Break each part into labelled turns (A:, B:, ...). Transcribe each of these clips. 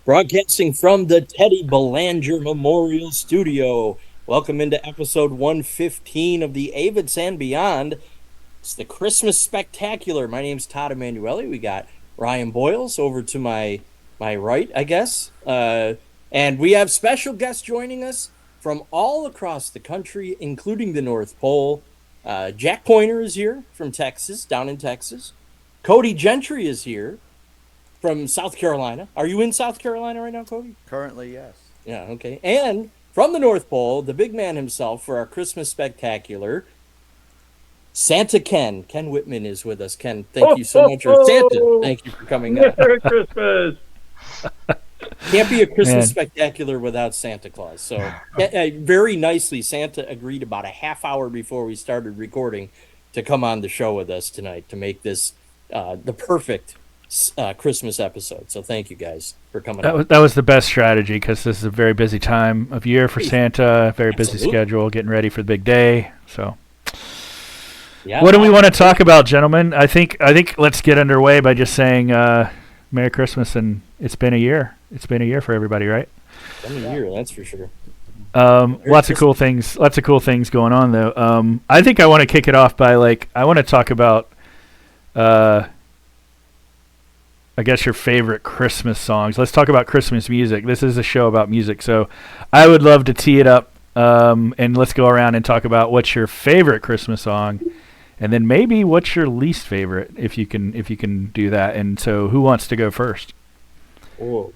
A: Broadcasting from the Teddy Belanger Memorial Studio. Welcome into episode 115 of the Avetts and Beyond. It's the Christmas Spectacular. My name's Todd Emanuele. We got Ryan Boyles over to my right, I guess. And we have special guests joining us from all across the country, including the North Pole. Jack Pointer is here from Texas, down in Texas. Cody Gentry is here from South Carolina. Are you in South Carolina right now, Cody?
B: Currently, yes.
A: Yeah, okay. And from the North Pole, the big man himself for our Christmas Spectacular, Santa Ken. Ken Whitman is with us. Ken, thank you so much. Or Santa, thank you for coming out.
C: Merry Christmas.
A: Can't be a Christmas Spectacular without Santa Claus. So very nicely, Santa agreed about a half hour before we started recording to come on the show with us tonight to make this the perfect Christmas episode. So thank you guys for coming.
D: That was the best strategy because this is a very busy time of year for Santa. Very busy schedule, getting ready for the big day. So, what do we want to talk about, gentlemen? I think let's get underway by just saying Merry Christmas, and it's been a year. It's been a year for everybody, right?
A: It's been a year, that's for sure.
D: Lots of cool things going on though. I think I want to kick it off by I want to talk about I guess your favorite Christmas songs. Let's talk about Christmas music. This is a show about music, so I would love to tee it up, and let's go around and talk about what's your favorite Christmas song, and then maybe what's your least favorite, if you can do that. And so, who wants to go first?
A: Oh.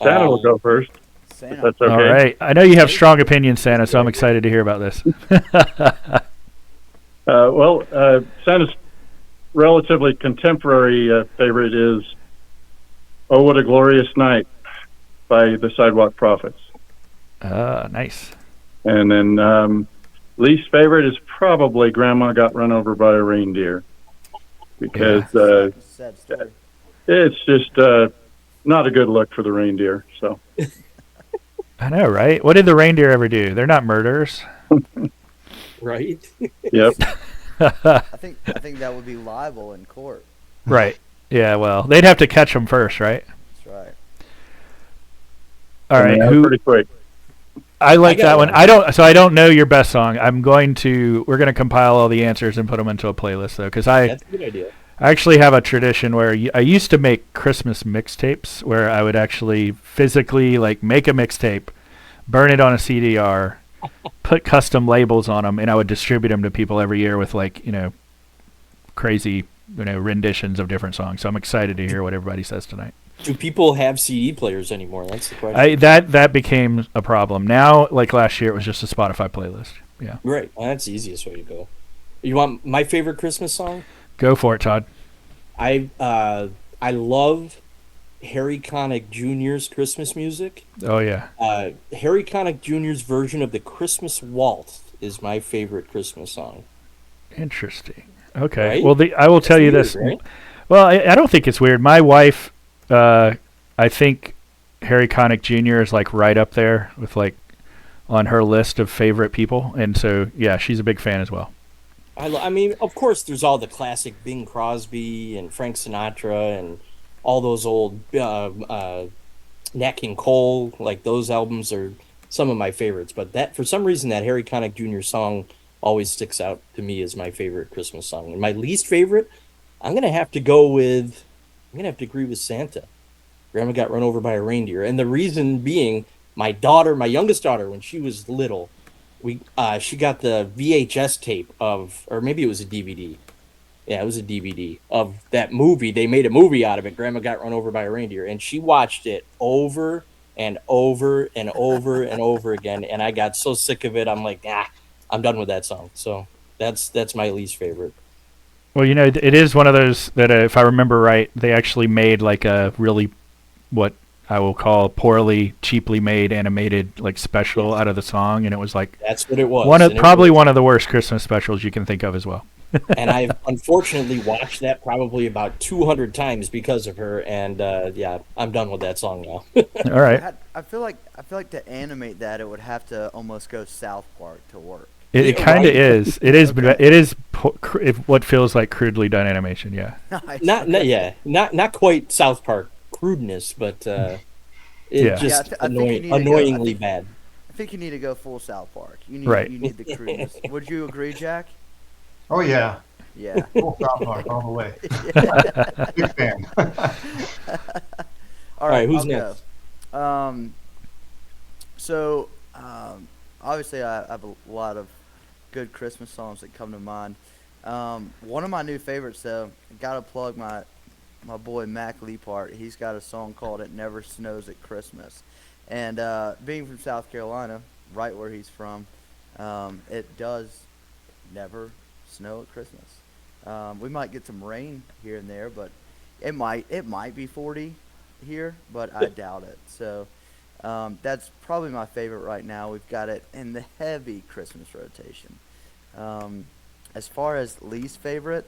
C: Santa will go first.
B: Santa.
C: That's okay.
D: All right. I know you have strong opinions, Santa, so I'm excited to hear about this.
C: Santa's relatively contemporary favorite is "Oh What a Glorious Night" by the Sidewalk Prophets.
D: Nice.
C: And then least favorite is probably "Grandma Got Run Over by a Reindeer," because
B: Sad story.
C: it's just not a good look for the reindeer. So
D: I know, right? What did the reindeer ever do? They're not murderers.
A: Right?
C: Yep.
B: I think that would be liable in court.
D: Right. Yeah, well, they'd have to catch them first, right?
B: That's right.
D: All right.
C: Pretty quick.
D: I like that one. I don't know your best song. We're going to compile all the answers and put them into a playlist though, cuz
A: That's a good idea.
D: I actually have a tradition where I used to make Christmas mixtapes where I would actually physically make a mixtape, burn it on a CDR, put custom labels on them, and I would distribute them to people every year with crazy renditions of different songs. So I'm excited to hear what everybody says tonight.
A: Do people have CD players anymore? That's the question.
D: That became a problem. Now, last year, it was just a Spotify playlist. Yeah.
A: Right. Well, that's the easiest way to go. You want my favorite Christmas song?
D: Go for it, Todd.
A: I love Harry Connick Jr.'s Christmas music.
D: Oh yeah.
A: Harry Connick Jr.'s version of the Christmas Waltz is my favorite Christmas song.
D: Interesting. Okay.
A: Right?
D: Well, I will tell you
A: weird,
D: this.
A: Right?
D: Well, I don't think it's weird. My wife, I think Harry Connick Jr. is right up there with on her list of favorite people, and so yeah, she's a big fan as well.
A: I mean, of course, there's all the classic Bing Crosby and Frank Sinatra and all those old Nat King Cole. Those albums are some of my favorites. But that, for some reason, that Harry Connick Jr. song always sticks out to me as my favorite Christmas song. And my least favorite, I'm gonna have to agree with Santa. Grandma Got Run Over by a Reindeer, and the reason being, my youngest daughter, when she was little, she got the VHS tape or maybe it was a DVD. Yeah, it was a DVD of that movie. They made a movie out of it, Grandma Got Run Over by a Reindeer, and she watched it over and over and over and over again, and I got so sick of it, I'm like, I'm done with that song. So that's my least favorite.
D: Well, it is one of those that, if I remember right, they actually made a really, what I will call poorly, cheaply made animated special out of the song, and it was
A: that's what it was.
D: One of the worst Christmas specials you can think of as well.
A: And I've unfortunately watched that probably about 200 times because of her, and I'm done with that song now.
D: All right.
B: I feel like to animate that, it would have to almost go South Park to work.
D: It kind of is. It is. Okay. It is what feels like crudely done animation. Yeah.
B: Nice.
A: Not quite South Park crudeness, but
D: Yeah.
A: just
B: I think you need to go.
A: annoyingly bad.
B: I think you need to go full South Park.
D: Right.
B: You need the crudeness. Would you agree, Jack?
E: Oh yeah,
B: Yeah.
E: full South Park all the way. Big fan.
B: All right,
A: who's
B: I'll
A: next?
B: go. So obviously I have a lot of good Christmas songs that come to mind. One of my new favorites, though, gotta plug my boy Mac Leapart. He's got a song called "It Never Snows at Christmas," and being from South Carolina, right where he's from, it does never snow at Christmas. We might get some rain here and there, but it might be 40 here, but I doubt it. So that's probably my favorite right now. We've got it in the heavy Christmas rotation. As far as least favorite,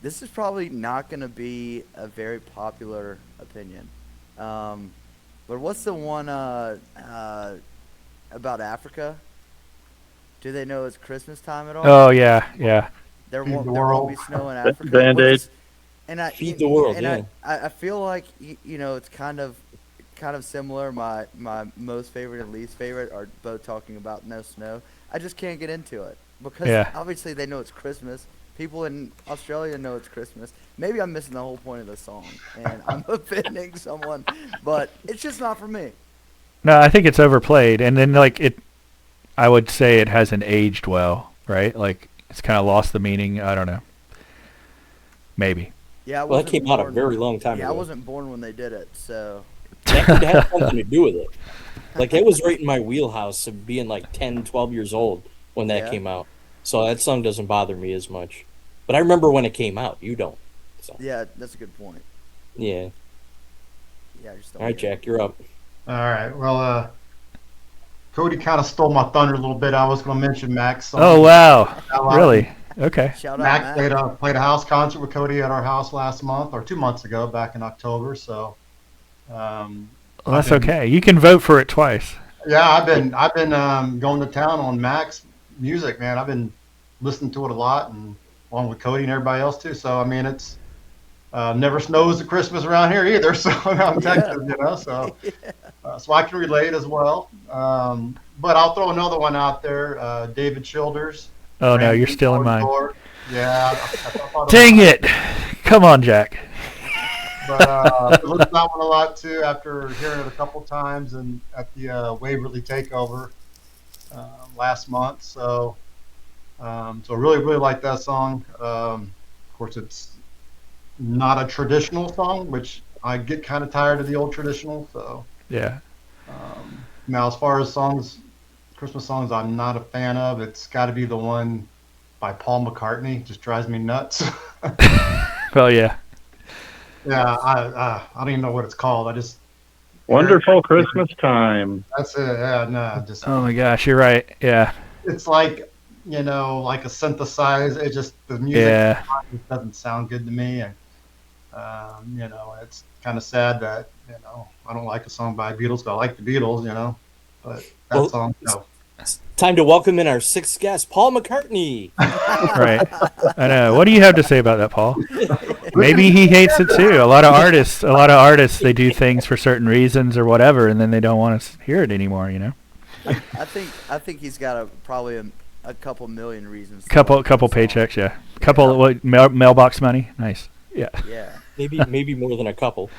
B: this is probably not going to be a very popular opinion. But what's the one about Africa? Do they know it's Christmas time at all?
D: Oh yeah, yeah.
B: There
E: Feed
B: won't,
E: the
B: there won't be
E: world.
B: snow in Africa.
C: Band-Aid.
B: which is- And I
A: Feed the world,
B: and
A: yeah.
B: I feel like it's kind of similar. My most favorite and least favorite are both talking about no snow. I just can't get into it because
D: Yeah.
B: obviously they know it's Christmas. People in Australia know it's Christmas. Maybe I'm missing the whole point of the song and I'm offending someone, but it's just not for me.
D: No, I think it's overplayed, and then I would say it hasn't aged well, right? Like it's kind of lost the meaning. I don't know. Maybe.
B: Yeah, I
A: Well, that
B: wasn't
A: came out a
B: born-
A: very long time
B: Yeah, I
A: ago.
B: wasn't born when they did it, so
A: That could have something to do with it. Like, it was right in my wheelhouse of being like 10, 12 years old when that
B: Yeah.
A: came out. So that song doesn't bother me as much. But I remember when it came out. You don't. So,
B: yeah, that's a good point.
A: yeah.
B: Yeah, I just don't
A: All right,
B: get it.
A: Jack, you're up.
E: All right. Well, Cody kind of stole my thunder a little bit. I was going to mention Mac's song.
D: Oh wow,
E: I like
D: really? Okay.
B: Shout out
E: Mac
B: Mac.
E: played a house concert with Cody at our house last month or 2 months ago, back in October. So,
D: Well, that's
E: I've been-
D: okay. You can vote for it twice.
E: Yeah, I've been going to town on Mac's music, man. I've been listening to it a lot, and along with Cody and everybody else too. So I mean, it's never snows at Christmas around here either. So I'm in Texas, so I can relate as well. But I'll throw another one out there. David Childers.
D: Oh no, you're
E: Rambling
D: stealing
E: Door to
D: mine.
E: Door. Yeah. I thought
D: Dang it! Come on, Jack.
E: But I listened to that one a lot too after hearing it a couple times and at the Waverly Takeover last month. So really, really like that song. Of course, it's not a traditional song, which I get kind of tired of the old traditional. So
D: Yeah.
E: now, as far as songs, Christmas songs, I'm not a fan of. It's got to be the one by Paul McCartney. It just drives me nuts.
D: Well, yeah.
E: Yeah, I don't even know what it's called. I just
C: Wonderful Christmas time.
E: that's it. Yeah, no, just
D: Oh my gosh, you're right. Yeah.
E: it's like like a synthesizer. It just the music
D: Yeah.
E: just doesn't sound good to me, and it's kind of sad that I don't like a song by Beatles, but I like the Beatles, but that
A: Well,
E: song, no.
A: Time to welcome in our sixth guest, Paul McCartney.
D: Right. I know. What do you have to say about that, Paul? Maybe he hates it too. A lot of artists, they do things for certain reasons or whatever, and then they don't want to hear it anymore.
B: I think he's got probably a couple million reasons. to
D: Couple
B: like that song.
D: paychecks, yeah. Couple mailbox money. Nice. Yeah.
B: Yeah.
A: Maybe more than a couple.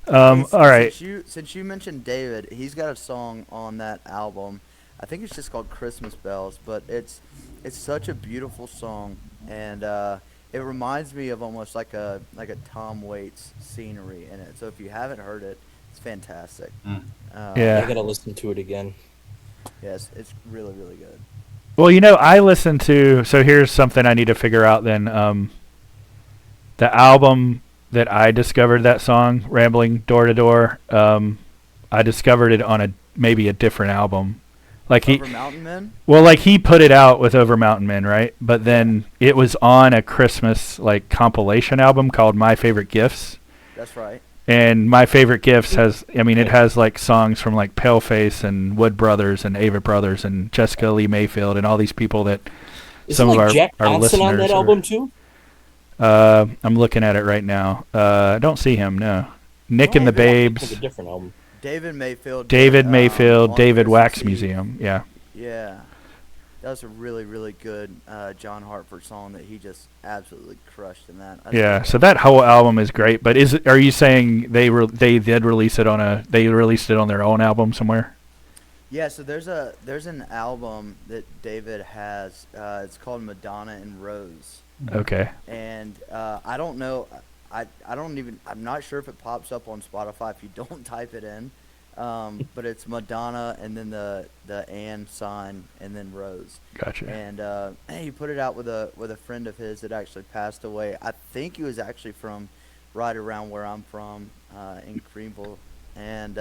D: All right.
B: Since you mentioned David, he's got a song on that album. I think it's just called Christmas Bells, but it's such a beautiful song, and it reminds me of almost like a Tom Waits scenery in it. So if you haven't heard it, it's fantastic.
D: Yeah.
A: I gotta listen to it again.
B: Yes, it's really, really good.
D: Well, I listen to. So here's something I need to figure out. Then, the album that I discovered that song, "Rambling Door to Door," I discovered it on maybe a different album. Like
B: Over Mountain Men?
D: he put it out with Over Mountain Men, right? But then it was on a Christmas compilation album called My Favorite Gifts.
B: That's right.
D: And My Favorite Gifts it has songs from Paleface and Wood Brothers and Avett Brothers and Jessica Lee Mayfield and all these people that
A: Isn't
D: some of our
A: Jack
D: our
A: Johnson on
D: listeners
A: that
D: are-
A: album too?
D: I'm looking at it right now. I don't see him, no. Nick and the
A: Maybe I'm thinking of
D: Babes,
A: a different album.
B: David Mayfield.
D: David
B: did,
D: Mayfield,
B: On
D: David
B: Christmas
D: Wax
B: Eve.
D: Museum. Yeah.
B: Yeah, that was a really, really good John Hartford song that he just absolutely crushed in that. I
D: Yeah,
B: think
D: so that whole album is great. But are you saying they did release it they released it on their own album somewhere?
B: Yeah, so there's an album that David has. It's called Madonna and Rose,
D: Okay.
B: and I don't know. I'm not sure if it pops up on Spotify if you don't type it in. But it's Madonna and then the and sign and then Rose.
D: Gotcha.
B: And he put it out with a friend of his that actually passed away. I think he was actually from right around where I'm from, in Greenville. And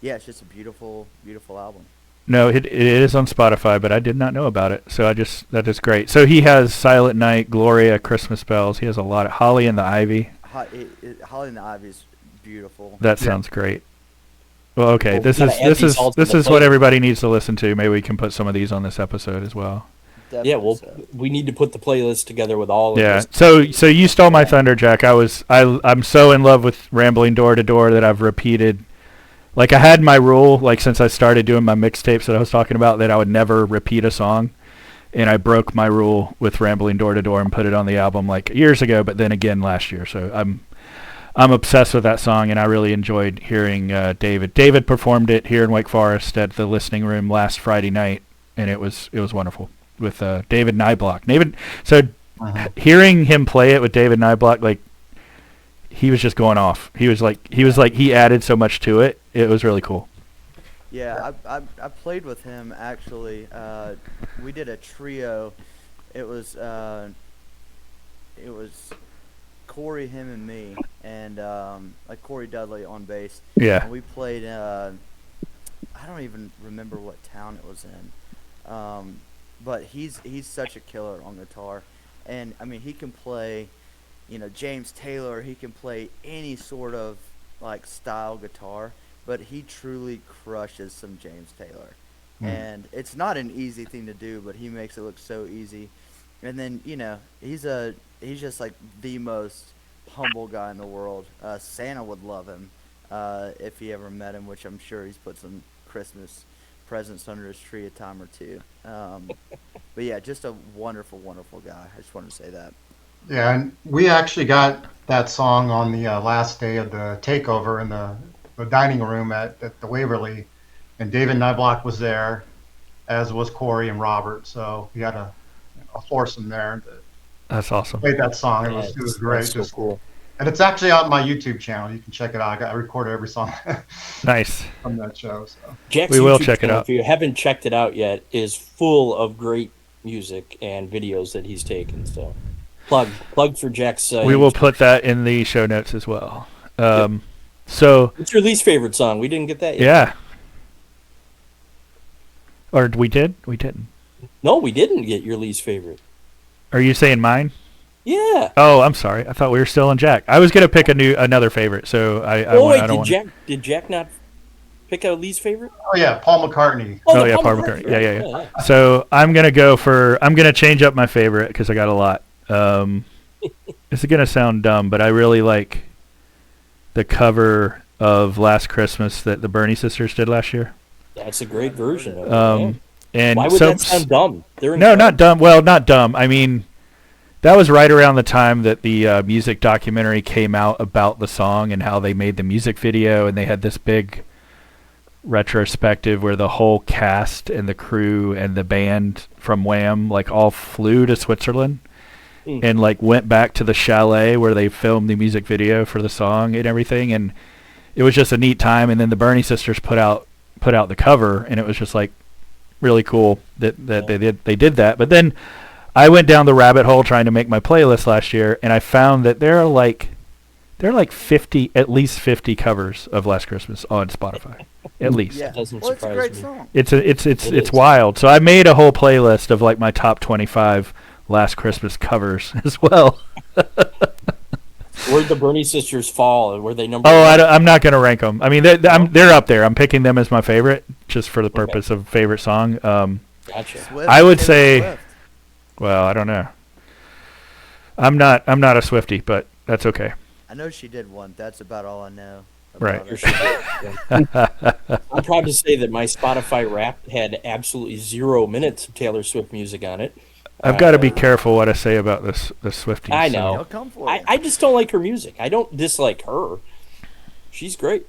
B: yeah, it's just a beautiful, beautiful album.
D: No, it is on Spotify, but I did not know about it. So that is great. So he has Silent Night, Gloria, Christmas Bells. He has a lot of Holly and the Ivy.
B: Holly and the Ivy is beautiful.
D: That sounds great. Well, okay.
A: Well,
D: This
A: we
D: is
A: gotta add
D: this
A: these
D: is
A: all to
D: this
A: the
D: is what
A: playlist.
D: everybody needs to listen to. Maybe we can put some of these on this episode as well.
B: Definitely
A: Yeah, well,
B: so.
A: we need to put the playlist together with all of
D: Yeah.
A: this.
D: So you stole my thunder, Jack. I'm so in love with Rambling Door to Door that I've repeated. Like I had my rule, like since I started doing my mixtapes that I was talking about, that I would never repeat a song, and I broke my rule with Rambling Door to Door and put it on the album like years ago, but then again last year. So I'm obsessed with that song, and I really enjoyed hearing David. David performed it here in Wake Forest at the Listening Room last Friday night, and it was wonderful with David Nyblock. Hearing him play it with David Nyblock, like he was just going off. He was like he added so much to it. It was really cool.
B: Yeah, I played with him actually. We did a trio. It was Corey, him, and me, and like Corey Dudley on bass.
D: Yeah.
B: And we played. I don't even remember what town it was in, but he's such a killer on guitar, and I mean he can play, James Taylor. He can play any sort of like style guitar, but he truly crushes some James Taylor. And it's not an easy thing to do, but he makes it look so easy. And then, he's just like the most humble guy in the world. Santa would love him if he ever met him, which I'm sure he's put some Christmas presents under his tree a time or two. But yeah, just a wonderful, wonderful guy. I just wanted to say that.
E: Yeah, and we actually got that song on the last day of the takeover in the dining room at the Waverly, and David Nyblock was there, as was Corey and Robert. So we had a foursome there that
D: That's awesome.
E: played that song. It was great.
A: That's so
E: Just
A: cool.
E: And it's actually on my YouTube channel. You can check it out. I recorded every song
D: Nice.
E: from that show. So
A: Jack's
D: We will
A: YouTube
D: check it
A: channel,
D: out.
A: if you haven't checked it out yet, is full of great music and videos that he's taken. So plug for Jack's.
D: We will put that in the show notes as well. So
A: What's your least favorite song? We didn't get that yet.
D: yeah. Or we did? We didn't.
A: No, we didn't get your least favorite.
D: Are you saying mine?
A: Yeah.
D: Oh, I'm sorry. I thought we were still on Jack. I was gonna pick another favorite, so I
A: Wait,
D: don't want.
A: did Jack not pick a least favorite?
E: oh yeah, Paul McCartney.
D: Oh,
A: the
D: yeah, Paul McCartney. Yeah. So I'm gonna change up my favorite because I got a lot. This is gonna sound dumb, but I really like the cover of Last Christmas that the Bernie sisters did last year.
A: That's a great version of it. Yeah.
D: And
A: Why would that sound dumb? They're
D: No,
A: incredible.
D: not dumb. Well, not dumb. I mean, that was right around the time that the music documentary came out about the song and how they made the music video, and they had this big retrospective where the whole cast and the crew and the band from Wham like all flew to Switzerland and like went back to the chalet where they filmed the music video for the song and everything, and it was just a neat time. And then the Bernie sisters put out the cover, and it was just like really cool that they did that. But then I went down the rabbit hole trying to make my playlist last year, and I found that there are like 50, at least 50 covers of Last Christmas on Spotify, at least.
B: Yeah,
A: doesn't
B: well, it's a
A: surprise
B: great
A: me.
B: song.
D: It's
A: It is.
D: wild. So I made a whole playlist of like my top 25 Last Christmas covers as well.
A: Where'd the Bernie sisters fall? Were they number?
D: Oh,
A: one?
D: I'm not gonna rank them. I mean, they're up there. I'm picking them as my favorite, just for the purpose of favorite song.
A: Gotcha.
B: Swift,
D: I would
B: Taylor
D: say-
B: Swift.
D: Well, I don't know. I'm not a Swiftie, but that's okay.
B: I know she did one. That's about all I know.
D: Right.
B: About
A: Or
B: her.
A: she did. I'm proud to say that my Spotify Wrapped had absolutely 0 minutes of Taylor Swift music on it.
D: I've got to be
A: Uh,
D: careful what I say about this the Swifties.
A: I
D: so-
A: know.
B: They'll come for you.
A: I just don't like her music. I don't dislike her. She's great.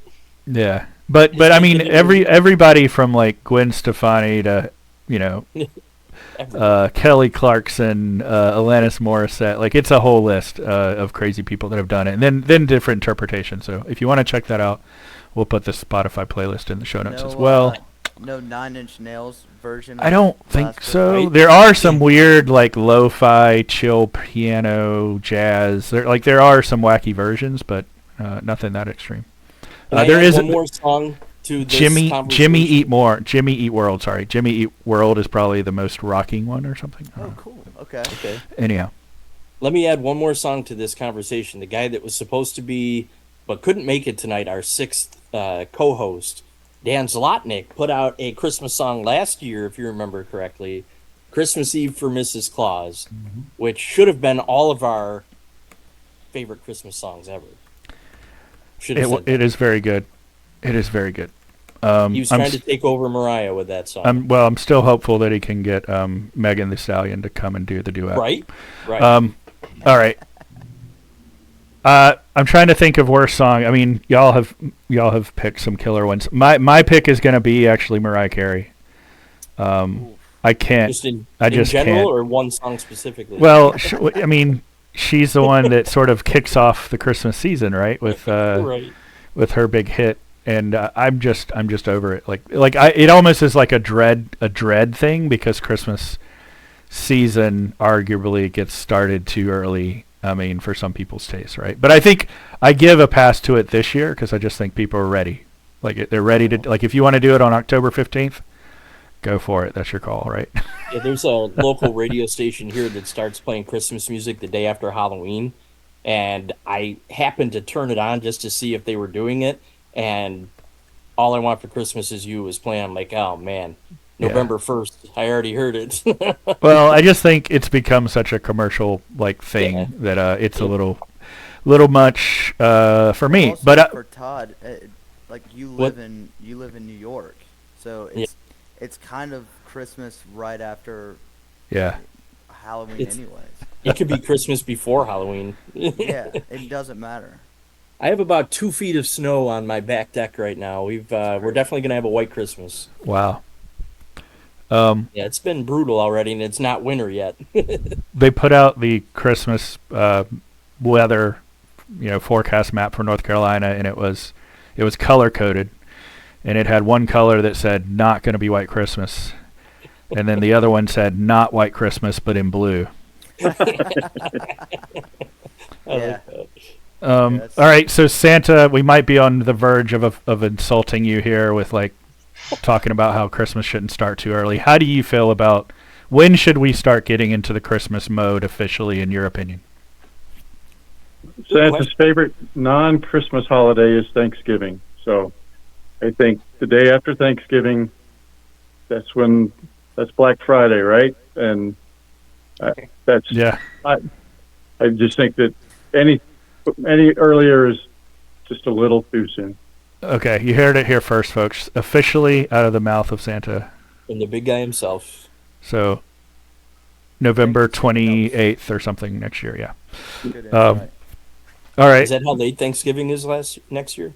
D: Yeah, but I mean everybody from like Gwen Stefani to Kelly Clarkson, Alanis Morissette, like it's a whole list of crazy people that have done it, and then different interpretations. So if you want to check that out, we'll put the Spotify playlist in the show notes as well.
B: No 9 Inch Nails version.
D: I don't
B: of
D: think
B: Last
D: so.
A: Right?
D: There are some weird like lo-fi, chill piano, jazz. There are some wacky versions, but nothing that extreme.
A: Can I
D: There
A: add
D: is
A: one more song to this
D: Jimmy
A: conversation?
D: Eat World. Sorry, Jimmy Eat World is probably the most rocking one or something.
B: Oh, cool. Okay.
A: Okay.
D: Anyhow,
A: Let me add one more song to this conversation. The guy that was supposed to be, but couldn't make it tonight, our sixth co-host, Dan Zlotnick, put out a Christmas song last year, if you remember correctly, Christmas Eve for Mrs. Claus, which should have been all of our favorite Christmas songs ever. Should have said
D: it
A: that.
D: is very good. It is very good.
A: He was trying to take over Mariah with that song.
D: I'm still hopeful that he can get Megan Thee Stallion to come and do the duet.
A: Right? Right.
D: All right. I'm trying to think of worst song. I mean, y'all have picked some killer ones. My pick is gonna be actually Mariah Carey. I can't.
A: just in
D: just
A: general
D: can't.
A: or one song specifically?
D: Well, I mean, she's the one that sort of kicks off the Christmas season, right? With
A: right.
D: with her big hit, and I'm just over it. It almost is like a dread thing because Christmas season arguably gets started too early. I mean, for some people's taste, right? But I think I give a pass to it this year because I just think people are ready. Like they're ready to if you want to do it on October 15th, go for it. That's your call, right?
A: Yeah, there's a local radio station here that starts playing Christmas music the day after Halloween, and I happened to turn it on just to see if they were doing it, and All I Want for Christmas Is You was playing. I'm like, oh man, November 1st, I already heard it.
D: Well, I just think it's become such a commercial thing
A: Yeah.
D: that it's a little much for me.
B: Also,
D: But
B: for Todd, you
A: What?
B: live in New York, so
A: Yeah.
B: it's kind of Christmas right after
D: yeah,
B: Halloween,
A: It's-
B: anyways.
A: It could be Christmas before Halloween.
B: Yeah, it doesn't matter.
A: I have about 2 feet of snow on my back deck right now. We're definitely gonna have a white Christmas.
D: wow.
A: Yeah, it's been brutal already, and it's not winter yet.
D: They put out the Christmas weather, forecast map for North Carolina, and it was color coded, and it had one color that said not going to be White Christmas, and then the other one said not White Christmas but in blue.
B: Yeah.
D: All right, so Santa, we might be on the verge of insulting you here with talking about how Christmas shouldn't start too early. How do you feel about when should we start getting into the Christmas mode officially, in your opinion?
C: Santa's favorite non-Christmas holiday is Thanksgiving. So I think the day after Thanksgiving, that's Black Friday, right? And that's
D: Yeah.
C: I just think that any earlier is just a little too soon.
D: Okay, you heard it here first, folks. Officially out of the mouth of Santa.
A: And the big guy himself.
D: So November 28th or something next year, yeah.
B: Good
D: Um,
B: insight.
D: All right.
A: Is that how late Thanksgiving is next year?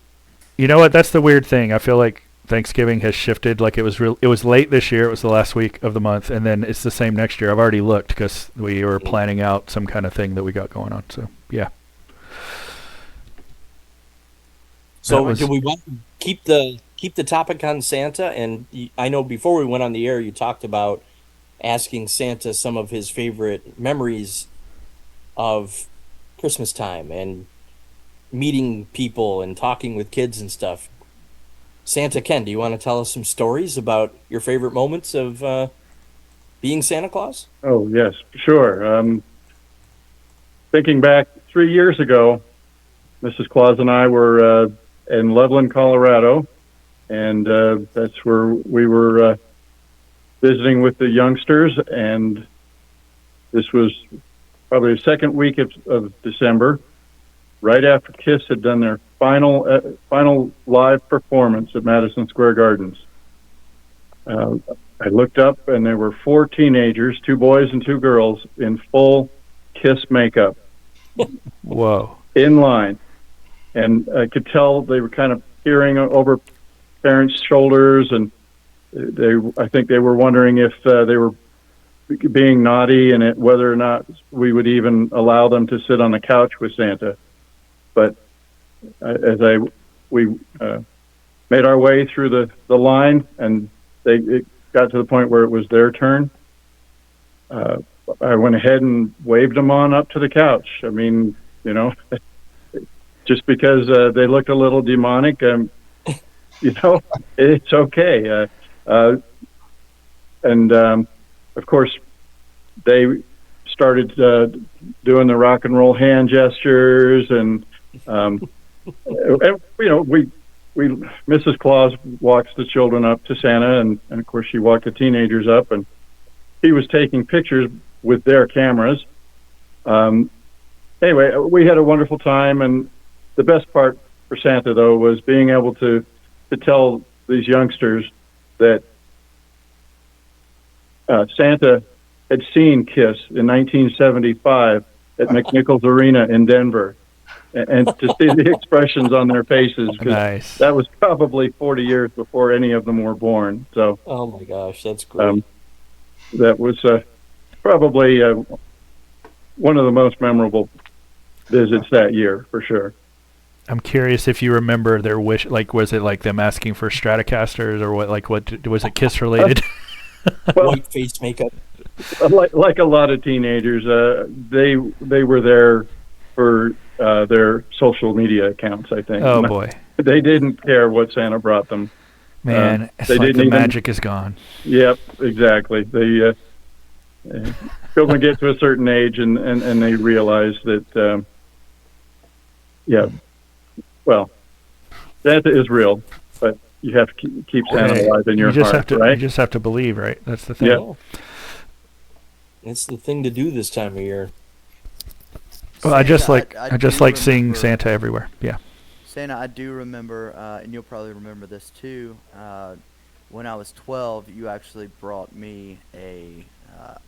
D: You know what? That's the weird thing. I feel like Thanksgiving has shifted. Like it was late this year. It was the last week of the month, and then it's the same next year. I've already looked because we were planning out some kind of thing that we got going on. So yeah.
A: So
D: was-
A: do we want to keep the topic on Santa? And I know before we went on the air, you talked about asking Santa some of his favorite memories of Christmas time and meeting people and talking with kids and stuff. Santa Ken, do you want to tell us some stories about your favorite moments of being Santa Claus?
C: Oh, yes, sure. Thinking back 3 years ago, Mrs. Claus and I were in Loveland, Colorado, and that's where we were visiting with the youngsters, and this was probably the second week of December, right after Kiss had done their final live performance at Madison Square Gardens. I looked up, and there were 4 teenagers, 2 boys and 2 girls, in full Kiss makeup
D: Whoa.
C: in line. And I could tell they were kind of peering over parents' shoulders, and I think they were wondering if they were being naughty and whether or not we would even allow them to sit on the couch with Santa. But we made our way through the line, and it got to the point where it was their turn. I went ahead and waved them on up to the couch. I mean, just because they looked a little demonic, it's okay. And of course, they started doing the rock and roll hand gestures, and Mrs. Claus walks the children up to Santa, and of course she walked the teenagers up, and he was taking pictures with their cameras. Anyway, we had a wonderful time, and the best part for Santa, though, was being able to tell these youngsters that Santa had seen Kiss in 1975 at McNichols Arena in Denver, and to see the expressions on their faces, because
D: Nice.
C: that was probably 40 years before any of them were born. So,
A: Oh my gosh, that's great.
C: that was probably one of the most memorable visits that year, for sure.
D: I'm curious if you remember their wish. Like, was it like them asking for Stratocasters, or what? Like, what was it Kiss related?
C: Well,
A: White face makeup.
C: like a lot of teenagers, they were there for their social media accounts, I think.
D: Oh boy,
C: They didn't care what Santa brought them.
D: man, it's
C: they
D: like
C: didn't
D: the
C: even-
D: magic is gone.
C: Yep, exactly. The children get to a certain age, and they realize that, well, Santa is real, but you have to keep Santa
D: Hey,
C: alive in your
D: you just
C: heart,
D: have to,
C: right?
D: You just have to believe, right? That's the thing.
C: Yeah.
A: Oh. It's the thing to do this time of year.
D: Well, I just
B: Santa,
D: like I just like seeing
B: remember-
D: Santa everywhere. Yeah.
B: Santa, I do remember, and you'll probably remember this too. When I was 12, you actually brought me a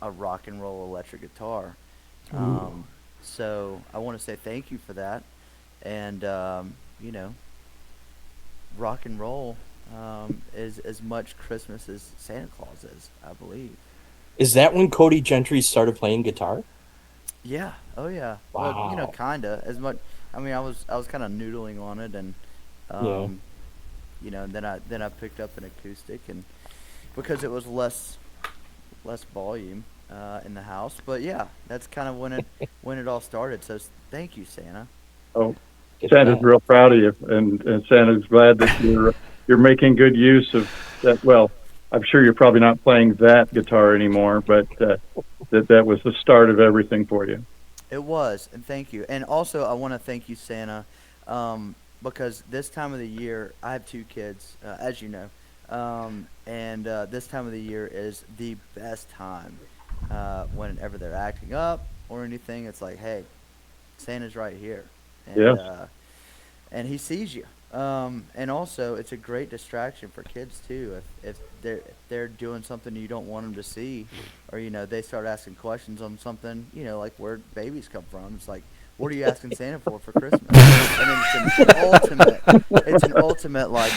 B: rock and roll electric guitar. So I want to say thank you for that. And rock and roll is as much Christmas as Santa Claus is, I believe.
A: Is that when Cody Gentry started playing guitar?
B: Yeah. Oh yeah.
A: Wow.
B: Well, kinda as much. I mean, I was kind of noodling on it, and and then I picked up an acoustic, and because it was less volume in the house. But yeah, that's kind of when it all started. So thank you, Santa.
C: Oh,
A: Get
C: Santa's
A: that.
C: real proud of you, and Santa's glad that you're making good use of that. Well, I'm sure you're probably not playing that guitar anymore, but that was the start of everything for you.
B: It was, and thank you. And also, I want to thank you, Santa, because this time of the year, I have 2 kids, as you know, and this time of the year is the best time. Whenever they're acting up or anything, it's like, hey, Santa's right here, and
C: Yes.
B: And he sees you. And also, it's a great distraction for kids too. If they're doing something you don't want them to see, or they start asking questions on something, like where babies come from. It's like, what are you asking Santa for Christmas? And then it's an ultimate like,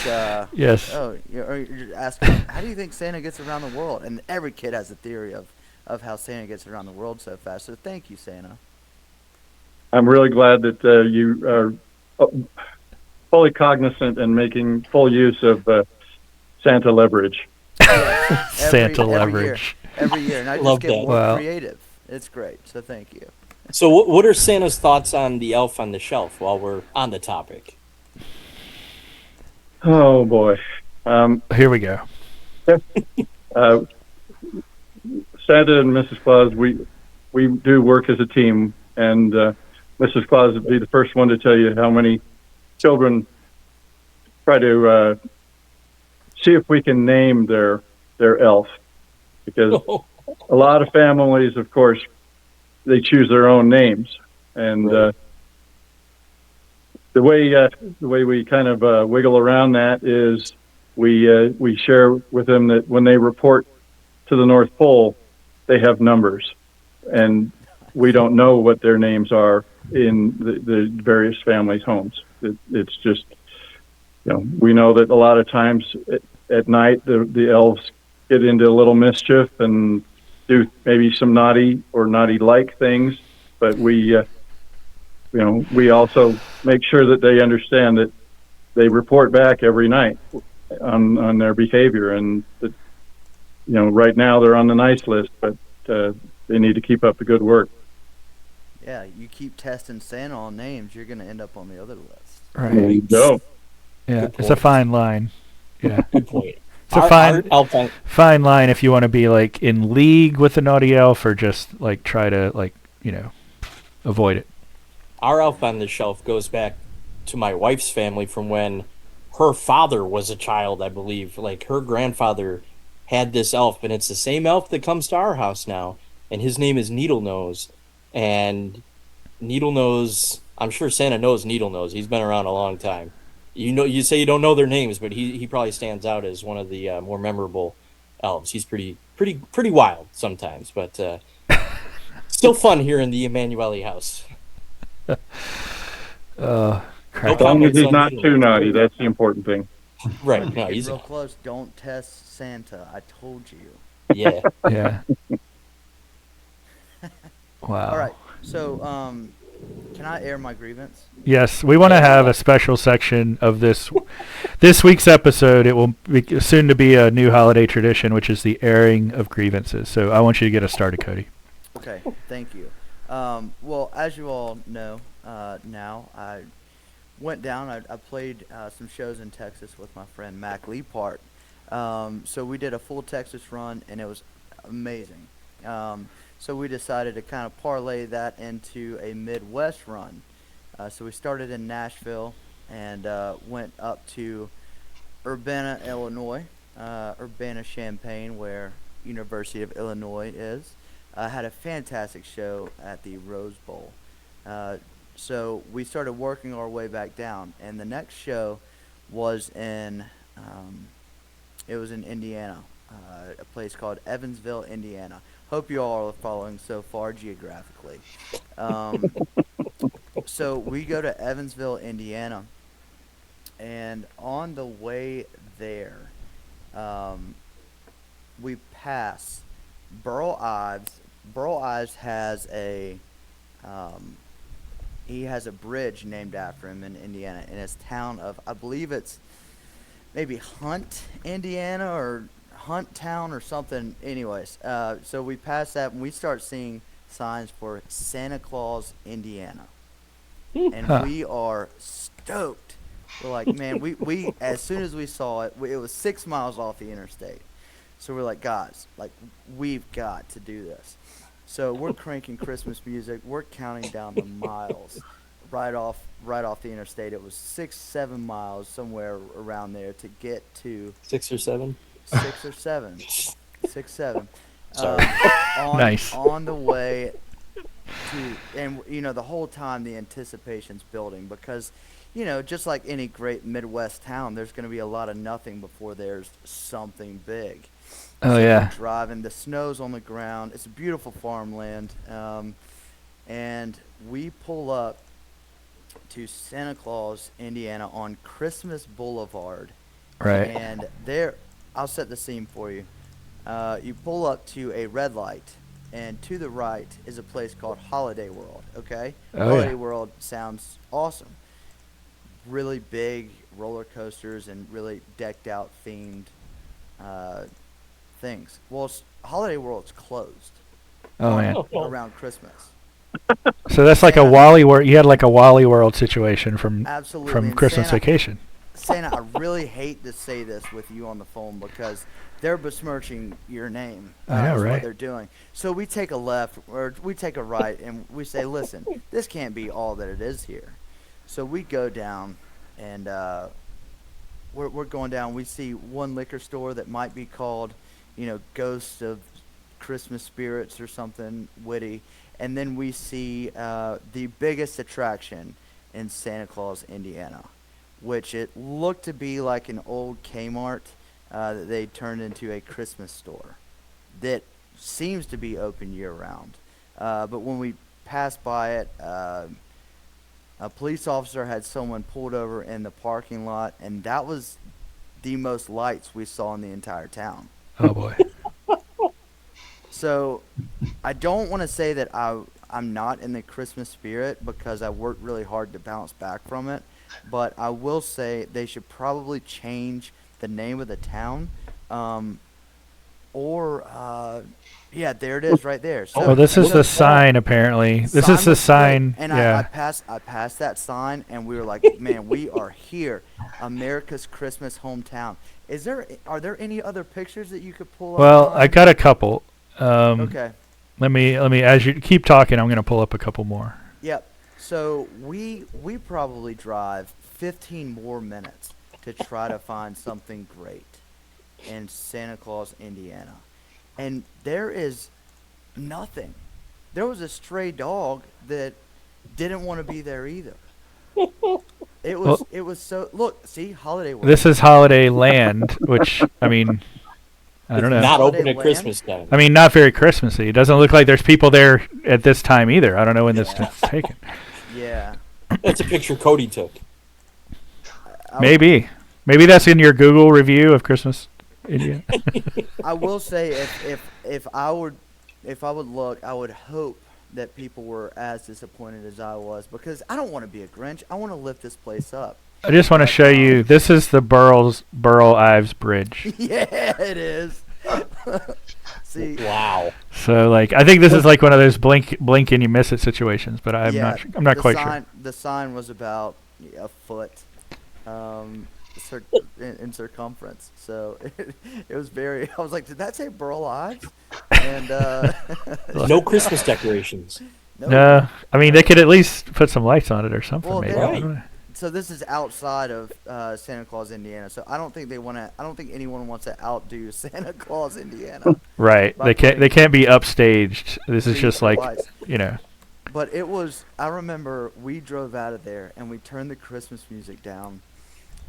D: Yes.
B: oh, you're asking, how do you think Santa gets around the world? And every kid has a theory of how Santa gets around the world so fast. So thank you, Santa.
C: I'm really glad that you are fully cognizant and making full use of Santa leverage.
D: Santa
B: Every
D: leverage.
B: Every year, and I just
A: Love
B: get
A: that.
B: more
D: Wow.
B: creative. It's great. So thank you.
A: So, what are Santa's thoughts on the elf on the shelf while we're on the topic?
C: Oh boy.
D: Here we go.
C: Santa and Mrs. Claus, we do work as a team, and Mrs. Claus would be the first one to tell you how many children try to see if we can name their elf, because a lot of families, of course, they choose their own names, and
A: Right.
C: the way we kind of wiggle around that is we share with them that when they report to the North Pole, they have numbers, and we don't know what their names are in the various families' homes. It's just, we know that a lot of times at night the elves get into a little mischief and do maybe some naughty or naughty like things, but we also make sure that they understand that they report back every night on their behavior, and that right now they're on the nice list, but they need to keep up the good work.
B: Yeah, you keep testing Santa on names, you're gonna end up on the other list.
C: There
D: Right.
C: you go.
D: Yeah.
A: Good
D: It's a
A: point.
D: fine line. Yeah.
A: Good point.
D: It's a fine line if you want to be like in league with the naughty elf or just like try to avoid it.
A: Our elf on the shelf goes back to my wife's family from when her father was a child, I believe. Like her grandfather had this elf, and it's the same elf that comes to our house now, and his name is Needle Nose. And Needle Nose, I'm sure Santa knows Needle Nose. He's been around a long time. You say you don't know their names, but he probably stands out as one of the more memorable elves. He's pretty wild sometimes, but still fun here in the Emanuele house.
D: Crap.
C: As long as he's
A: on
C: not
A: Needle
C: too
A: Nose.
C: naughty, that's the important thing.
A: Right? No,
B: Get
A: he's
B: real close. Don't test Santa. I told you.
A: yeah.
D: Yeah. Wow.
B: All right. So, can I air my grievance?
D: Yes, we want to have a special section of this week's episode. It will be soon to be a new holiday tradition, which is the airing of grievances. So I want you to get us started, Cody.
B: Okay. Thank you. Well, as you all know, now I went down. I played some shows in Texas with my friend Mac Leapart. So we did a full Texas run, and it was amazing. So we decided to kind of parlay that into a Midwest run. So we started in Nashville and went up to Urbana, Illinois, Urbana-Champaign, where University of Illinois is. Had a fantastic show at the Rose Bowl. So we started working our way back down, and the next show was in Indiana, a place called Evansville, Indiana. Hope you all are following so far geographically. So we go to Evansville, Indiana, and on the way there, we pass Burl Ives. Burl Ives has he has a bridge named after him in Indiana, in his town of, I believe it's maybe Hunt, Indiana, or Hunt Town or something. Anyways, so we pass that and we start seeing signs for Santa Claus, Indiana. And we are stoked. We're like, man, we as soon as we saw it, it was 6 miles off the interstate. So we're like, guys, like, we've got to do this. So we're cranking Christmas music. We're counting down the miles right off the interstate. It was 6-7 miles, somewhere around there, to get to
A: 6 or 7.
B: 6 or 7. 6-7.
A: Sorry.
D: Nice.
B: On the way to, and the whole time the anticipation's building, because just like any great Midwest town, there's going to be a lot of nothing before there's something big.
D: Oh,
B: So
D: yeah.
B: we're driving, the snow's on the ground. It's a beautiful farmland, and we pull up to Santa Claus, Indiana, on Christmas Boulevard.
D: Right.
B: And there, I'll set the scene for you. You pull up to a red light, and to the right is a place called Holiday World, okay?
D: Oh,
B: Holiday
D: yeah.
B: World sounds awesome. Really big roller coasters and really decked out themed things. Well, Holiday World's closed
D: Oh, man.
B: around Christmas.
D: So that's like a Wally World. You had like a Wally World situation from
B: Absolutely. And
D: Christmas
B: Santa,
D: Vacation.
B: Santa, I really hate to say this with you on the phone because they're besmirching your name.
D: I know,
B: is
D: right?
B: What they're doing. So we take a left or we take a right and we say, listen, this can't be all that it is here. So we go down and we're going down. We see one liquor store that might be called, Ghosts of Christmas Spirits or something witty. And then we see the biggest attraction, in Santa Claus, Indiana, which it looked to be like an old Kmart that they turned into a Christmas store that seems to be open year round. But when we passed by it, a police officer had someone pulled over in the parking lot, and that was the most lights we saw in the entire town.
D: Oh boy.
B: So I don't want to say that I'm not in the Christmas spirit because I worked really hard to bounce back from it, but I will say they should probably change the name of the town, yeah, there it is right there. So,
D: Well, this is
B: so-
D: the sign apparently. This is the
B: was great,
D: sign.
B: and
D: Yeah.
B: I passed that sign, and we were like, man, we are here, America's Christmas hometown. Are there any other pictures that you could pull up?
D: Well,
B: online?
D: I got a couple.
B: Okay.
D: Let me as you keep talking, I'm going to pull up a couple more.
B: Yep. So we probably drive 15 more minutes to try to find something great in Santa Claus, Indiana. And there is nothing. There was a stray dog that didn't want to be there either. It was so look, see, holiday world.
D: This is Holiday Land, which I mean, I don't know.
A: Not
B: Holiday
A: open at
B: Land?
A: Christmas time.
D: I mean, not very Christmassy. It doesn't look like there's people there at this time either. I don't know when this is taken.
B: Yeah.
A: That's a picture Cody took.
D: Maybe that's in your Google review of Christmas, India.
B: I will say if I would look, I would hope that people were as disappointed as I was because I don't want to be a Grinch. I want to lift this place up.
D: I just want to show you. This is the Burl Ives Bridge.
B: Yeah, it is. See,
A: Wow.
D: So like, I think this is like one of those blink and you miss it situations. But I'm not quite sure.
B: The sign was about a foot in circumference, so it was very. I was like, did that say Burl Ives? And
A: No Christmas decorations.
D: No, I mean they could at least put some lights on it or something.
B: Well,
D: maybe.
B: they-
D: I don't know.
B: So this is outside of Santa Claus, Indiana. So I don't think I don't think anyone wants to outdo Santa Claus, Indiana.
D: Right.
B: By
D: They can't be upstaged. This is just like,
B: Lights.
D: you know.
B: But it was. I remember we drove out of there and we turned the Christmas music down,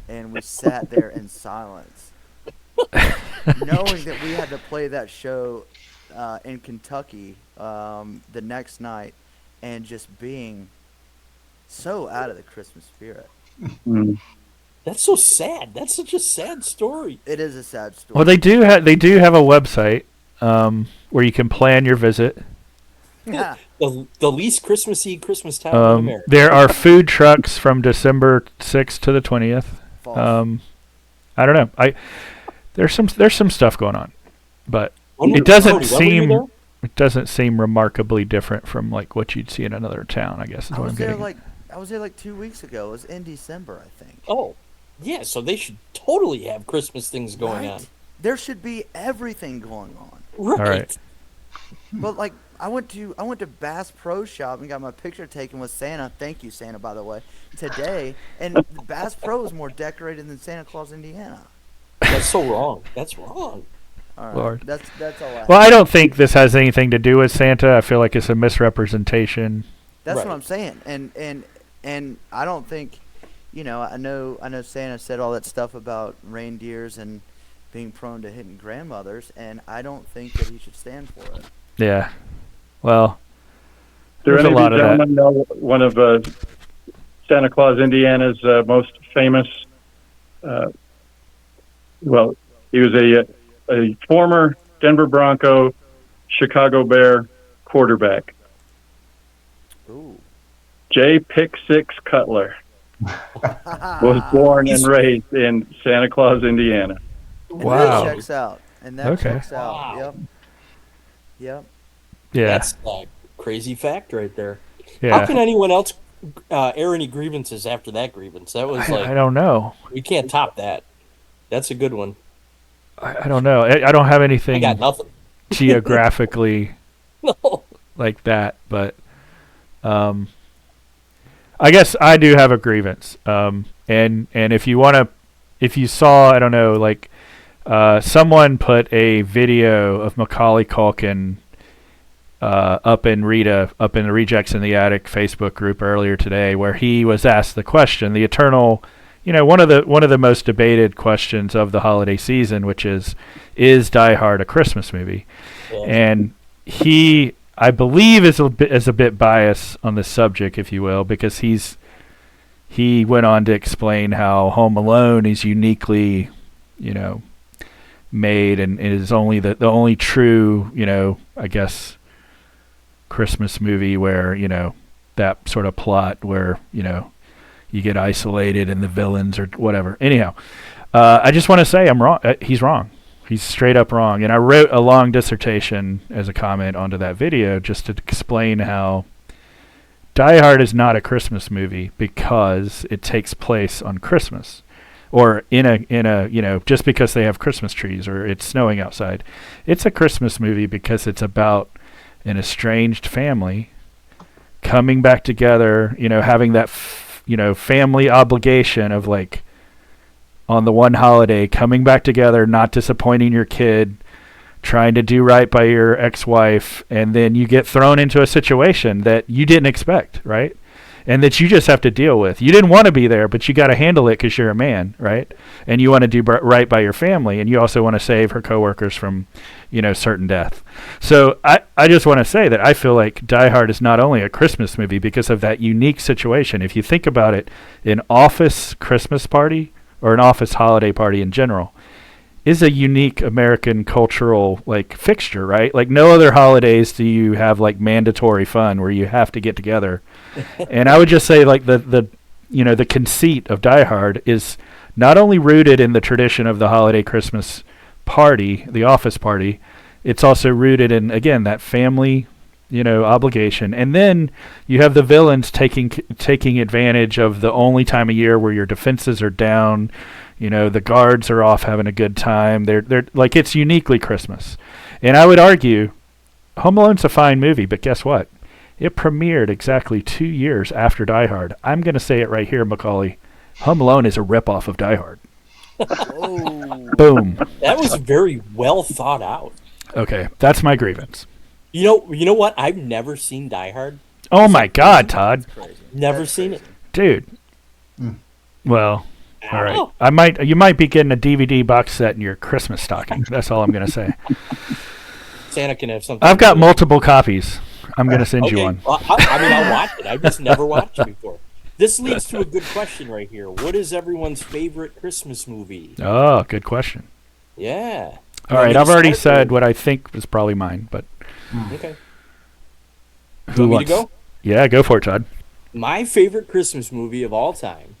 B: and we sat there in silence, knowing that we had to play that show in Kentucky the next night, and just being so out of the Christmas spirit.
C: Mm.
A: That's so sad. That's such a sad story.
B: It is a sad story.
D: Well, they do have a website where you can plan your visit.
B: Yeah.
A: The least Christmassy Christmas town in America.
D: There are food trucks from December 6th to the 20th.
B: False.
D: I don't know. There's some stuff going on, but
A: Wonder-
D: it doesn't
A: Cody, when were you
D: seem
A: there?
D: it doesn't seem remarkably different from like what you'd see in another town. I guess is
B: I
D: what
B: was
D: I'm
B: there
D: getting.
B: I was there like 2 weeks ago. It was in December, I think.
A: Oh, yeah. So they should totally have Christmas things going
B: Right?
A: on.
B: There should be everything going on.
A: Right.
D: All right.
B: But like I went to Bass Pro Shop and got my picture taken with Santa. Thank you, Santa, by the way. Today, and Bass Pro is more decorated than Santa Claus, Indiana.
A: That's so wrong. That's wrong.
B: All right,
D: Lord.
B: that's all I.
D: Well, I don't think this has anything to do with Santa. I feel like it's a misrepresentation.
B: That's
A: Right.
B: what I'm saying, and I don't think, I know Santa said all that stuff about reindeers and being prone to hitting grandmothers, and I don't think that he should stand for it.
D: Yeah. Well,
C: Do
D: There's
C: any
D: a
C: of you
D: lot of that.
C: gentlemen know one of Santa Claus, Indiana's most famous? Well, he was a former Denver Bronco, Chicago Bear quarterback,
B: Ooh.
C: Jay Pick Six Cutler. Was born and raised in Santa Claus, Indiana.
B: And
D: Wow.
B: that checks out. And that
D: Okay.
B: checks out.
A: Wow.
B: Yep. Yep.
D: yeah.
A: That's a crazy fact right there.
D: yeah.
A: How can anyone else air any grievances after that grievance? That was
D: I
A: like,
D: don't know.
A: we can't top that. That's a good one.
D: I don't know. I don't have
A: I
D: anything
A: got nothing.
D: geographically
A: No.
D: like that, but I guess I do have a grievance. And if you saw, I don't know, like someone put a video of Macaulay Culkin up in the Rejects in the Attic Facebook group earlier today, where he was asked the question, the eternal, one of the most debated questions of the holiday season, which is Die Hard a Christmas movie?
A: Yeah.
D: And he, I believe, is a bit biased on this subject, if you will, because he went on to explain how Home Alone is uniquely, made and is only the only true, I guess, Christmas movie where, that sort of plot where, you get isolated and the villains or whatever. Anyhow, I just want to say I'm wrong. He's wrong. He's straight up wrong. And I wrote a long dissertation as a comment onto that video just to explain how Die Hard is not a Christmas movie because it takes place on Christmas, or in a just because they have Christmas trees or it's snowing outside. It's a Christmas movie because it's about an estranged family coming back together, having that family obligation of, like, on the one holiday coming back together, not disappointing your kid, trying to do right by your ex-wife, and then you get thrown into a situation that you didn't expect, right? And that you just have to deal with. You didn't want to be there, but you got to handle it because you're a man, right? And you want to do right by your family, and you also want to save her coworkers from, certain death. So I just want to say that I feel like Die Hard is not only a Christmas movie because of that unique situation. If you think about it, an office Christmas party or an office holiday party in general is a unique American cultural, like, fixture, right? Like, no other holidays do you have, like, mandatory fun where you have to get together. And I would just say, like, the conceit of Die Hard is not only rooted in the tradition of the holiday Christmas party, the office party, it's also rooted in, again, that family, obligation. And then you have the villains taking advantage of the only time of year where your defenses are down. The guards are off having a good time. They're like, it's uniquely Christmas. And I would argue Home Alone's a fine movie, but guess what? It premiered exactly 2 years after Die Hard. I'm going to say it right here, Macaulay. Home Alone is a ripoff of Die Hard.
B: Oh.
D: Boom.
A: That was very well thought out.
D: Okay, that's my grievance.
A: You know what? I've never seen Die Hard.
D: Oh my God, Todd.
B: Crazy.
A: Never
B: That's
A: seen
B: crazy.
A: it.
D: Dude.
E: Mm.
D: Well, all right.
A: Oh.
D: You might be getting a DVD box set in your Christmas stocking. That's all I'm going to say.
A: Santa can have something.
D: I've got multiple copies. I'm going to send you
A: Okay.
D: one.
A: Well, I'll watch it. I've just never watched it before. This leads to a good question right here. What is everyone's favorite Christmas movie?
D: Oh, good question.
A: Yeah.
D: All right, I've already said what I think was probably mine, but
A: Okay.
D: who
A: Want me
D: wants
A: to go?
D: Yeah, go for it, Todd.
A: My favorite Christmas movie of all time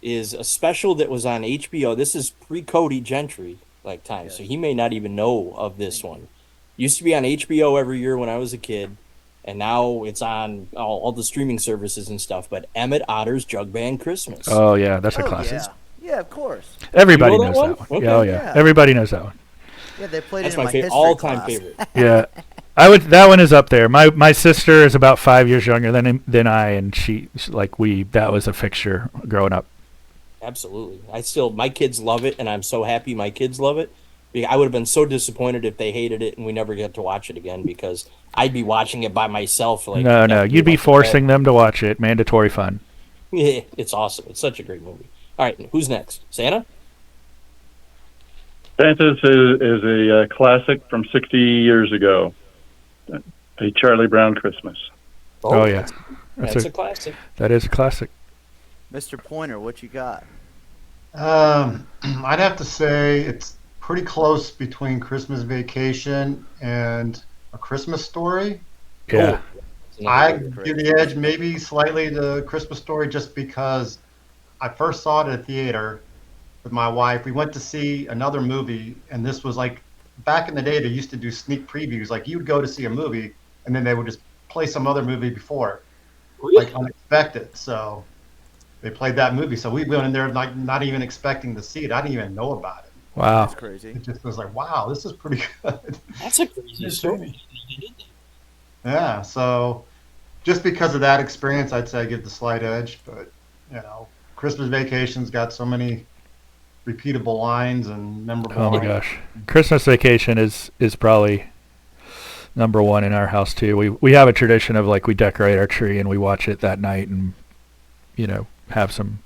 A: is a special that was on HBO. This is pre-Cody Gentry time, so he may not even know of this one. Used to be on HBO every year when I was a kid, and now it's on all the streaming services and stuff. But Emmett Otter's Jug Band Christmas.
D: Oh, yeah, that's a
B: Oh,
D: classic.
B: yeah, of course.
D: Everybody
A: You know
D: knows
A: that
D: that
A: one?
D: one.
A: Okay.
D: Yeah, oh, yeah.
B: Yeah.
D: Everybody knows that one.
B: Yeah, they played
A: That's
B: it in
A: my
B: my history
A: all-time
B: class.
A: favorite.
D: Yeah. That one is up there. My sister is about 5 years younger than I, and that was a fixture growing up.
A: Absolutely. My kids love it, and I'm so happy my kids love it. I would have been so disappointed if they hated it and we never get to watch it again, because I'd be watching it by myself.
D: No, you'd be forcing them to watch it. Mandatory fun.
A: Yeah, it's awesome. It's such a great movie. All right, who's next? Santa?
C: Santa's is a classic from 60 years ago. A Charlie Brown Christmas.
D: Oh, yeah.
A: That's a classic.
D: That is a classic.
B: Mr. Pointer, what you got?
E: I'd have to say it's pretty close between Christmas Vacation and A Christmas Story.
D: Yeah.
E: I give the edge maybe slightly to Christmas Story just because I first saw it at a theater with my wife. We went to see another movie, and this was like back in the day. They used to do sneak previews. Like, you would go to see a movie, and then they would just play some other movie before,
A: Really?
E: like unexpected. So they played that movie. So we went in there like not even expecting to see it. I didn't even know about it.
D: Wow.
B: That's crazy.
E: It just was like, wow, this is pretty good.
A: That's a crazy story.
E: Yeah, so just because of that experience, I'd say I give the slight edge. But Christmas Vacation's got so many repeatable lines and memorable.
D: Oh my
E: lines.
D: gosh. Christmas Vacation is probably number one in our house too. We have a tradition of like we decorate our tree and we watch it that night, and you know have some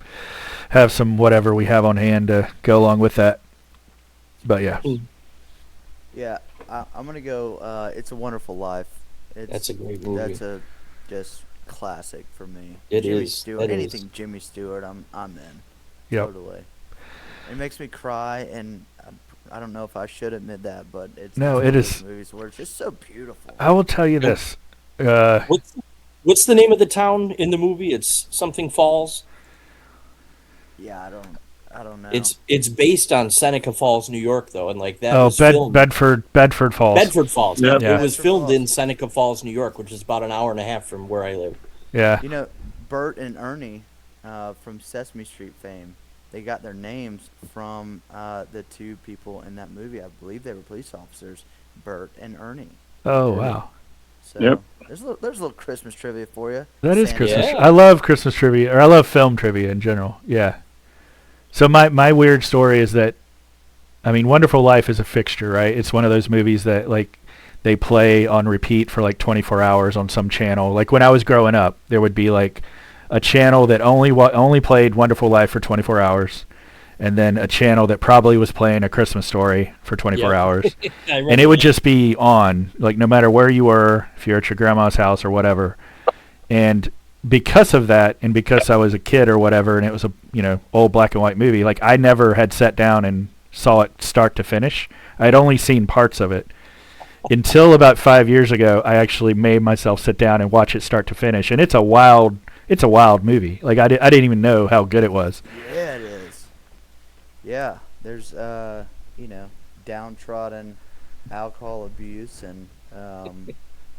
D: whatever we have on hand to go along with that. But yeah,
B: Yeah, I'm gonna go. It's a Wonderful Life.
A: That's a great movie.
B: That's a just classic for me.
A: It
B: Jimmy
A: is.
B: Stewart.
A: It
B: Anything
A: is.
B: Jimmy Stewart, I'm in.
D: Yep.
B: Totally. It makes me cry, and I don't know if I should admit that, but it's
D: No,
B: one
D: it
B: of those
D: is-
B: movies where it's just so beautiful.
D: I will tell you this.
A: What's the name of the town in the movie? It's something Falls.
B: Yeah, I don't know.
A: It's based on Seneca Falls, New York, though, and like that
D: Oh,
A: was filmed.
D: Bedford Falls.
A: Bedford Falls.
C: Yep.
D: Yeah.
A: It was
B: Bedford
A: filmed in
B: Falls.
A: Seneca Falls, New York, which is about an hour and a half from where I live.
D: Yeah.
B: You know, Bert and Ernie from Sesame Street fame. They got their names from the two people in that movie. I believe they were police officers, Bert and Ernie.
D: Oh wow.
B: So
C: Yep.
B: there's a little Christmas trivia for you.
D: That is
B: Santa.
D: Christmas.
A: Yeah.
D: I love Christmas trivia, or I love film trivia in general. Yeah. So my weird story is that, I mean, Wonderful Life is a fixture, right? It's one of those movies that like they play on repeat for like 24 hours on some channel. Like when I was growing up, there would be like a channel that only played Wonderful Life for 24 hours, and then a channel that probably was playing A Christmas Story for 24
A: Yeah.
D: hours.
A: I
D: And
A: remember
D: it would
A: that.
D: just be on, like no matter where you were, if you're at your grandma's house or whatever. And because of that, and because I was a kid or whatever, and it was a old black and white movie, like I never had sat down and saw it start to finish. I'd only seen parts of it until about 5 years ago. I actually made myself sit down and watch it start to finish, and it's a wild movie. Like I didn't even know how good it was.
B: Yeah, it is. Yeah, there's downtrodden alcohol abuse, and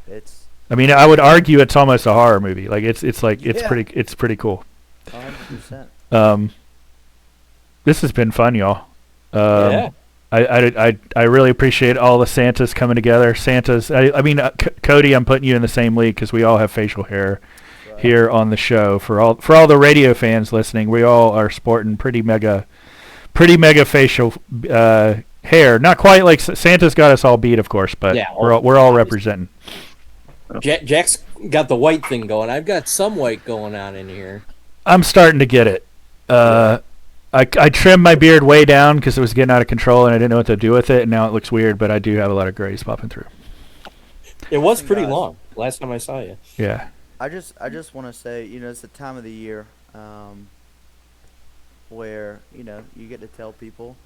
B: it's
D: I mean, I would argue it's almost a horror movie. Like it's
B: Yeah.
D: pretty cool.
B: 100%.
D: This has been fun, y'all.
A: Yeah.
D: I really appreciate all the Santas coming together. Santas, I mean, Cody, I'm putting you in the same league because we all have facial hair here on the show. For all the radio fans listening, we all are sporting pretty mega facial hair. Not quite like Santa's got us all beat, of course, but
A: Yeah,
D: we're all representing.
A: Jack's got the white thing going. I've got some white going on in here.
D: I'm starting to get it. I trimmed my beard way down because it was getting out of control and I didn't know what to do with it, and now it looks weird, but I do have a lot of grays popping through.
A: It was pretty
B: Guys.
A: long last time I saw you.
D: Yeah.
B: I just want to say, it's the time of the year where you get to tell people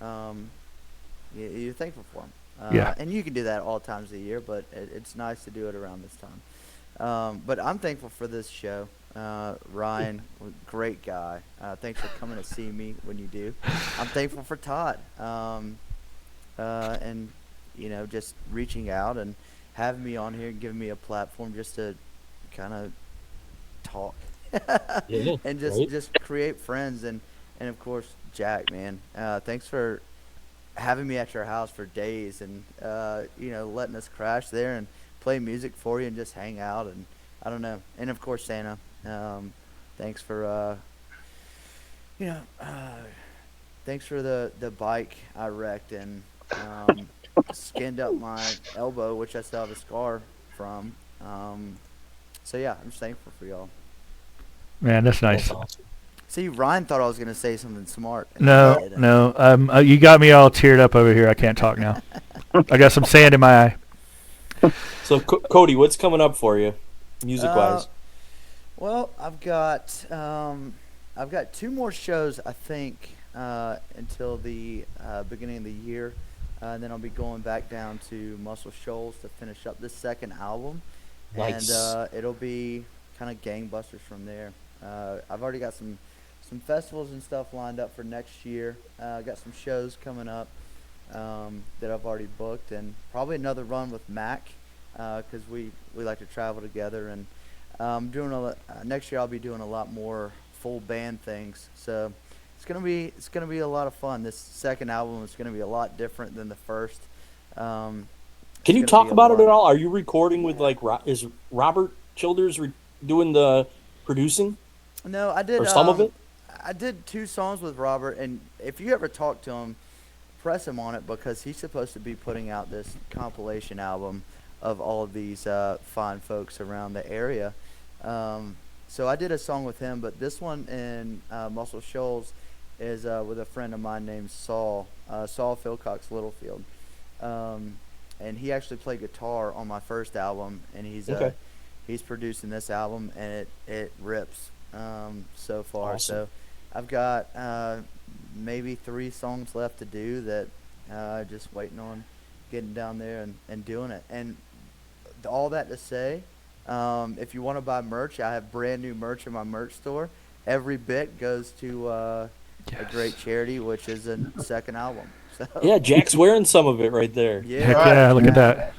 B: you're thankful for them.
D: Yeah.
B: And you can do that all times of the year, but it's nice to do it around this time. But I'm thankful for this show. Ryan, great guy. Thanks for coming to see me when you do. I'm thankful for Todd. And just reaching out and having me on here and giving me a platform just to kind of talk
A: Yeah,
B: and
A: right?
B: just create friends, and of course Jack, man, thanks for having me at your house for days, and letting us crash there and play music for you and just hang out, and I don't know, and of course Santa, thanks for thanks for the bike I wrecked and skinned up my elbow, which I still have a scar from. So yeah, I'm just thankful for y'all.
D: Man, that's nice.
A: That's awesome.
B: See, Ryan thought I was gonna say something smart. and
D: No,
B: I didn't.
D: no. You got me all teared up over here. I can't talk now. I got some sand in my eye.
A: So, Cody, what's coming up for you, music-wise?
B: Well, I've got 2 more shows, I think, until the beginning of the year, and then I'll be going back down to Muscle Shoals to finish up this second album,
A: Nice.
B: and it'll be kind of gangbusters from there. I've already got some festivals and stuff lined up for next year. Got some shows coming up that I've already booked, and probably another run with Mac, because we like to travel together, and next year I'll be doing a lot more full band things. So it's gonna be a lot of fun. This second album is gonna be a lot different than the first.
A: Can
B: it's
A: you
B: gonna
A: talk
B: be a
A: about it
B: lot-
A: at all? Are you recording with is Robert Childers doing the producing
B: No, I did.
A: or some of it?
B: I did 2 songs with Robert, and if you ever talk to him, press him on it, because he's supposed to be putting out this compilation album of all of these fine folks around the area. So I did a song with him, but this one in Muscle Shoals is with a friend of mine named Saul Philcox Littlefield. And he actually played guitar on my first album, and
A: Okay.
B: he's producing this album, and it rips so far.
A: Awesome.
B: So I've got maybe 3 songs left to do that just waiting on getting down there and doing it. And all that to say, if you want to buy merch, I have brand new merch in my merch store. Every bit goes to a great charity, which is a second album. So
A: Yeah, Jack's wearing some of it right there.
B: yeah,
D: Heck
E: Right.
D: yeah, look at that.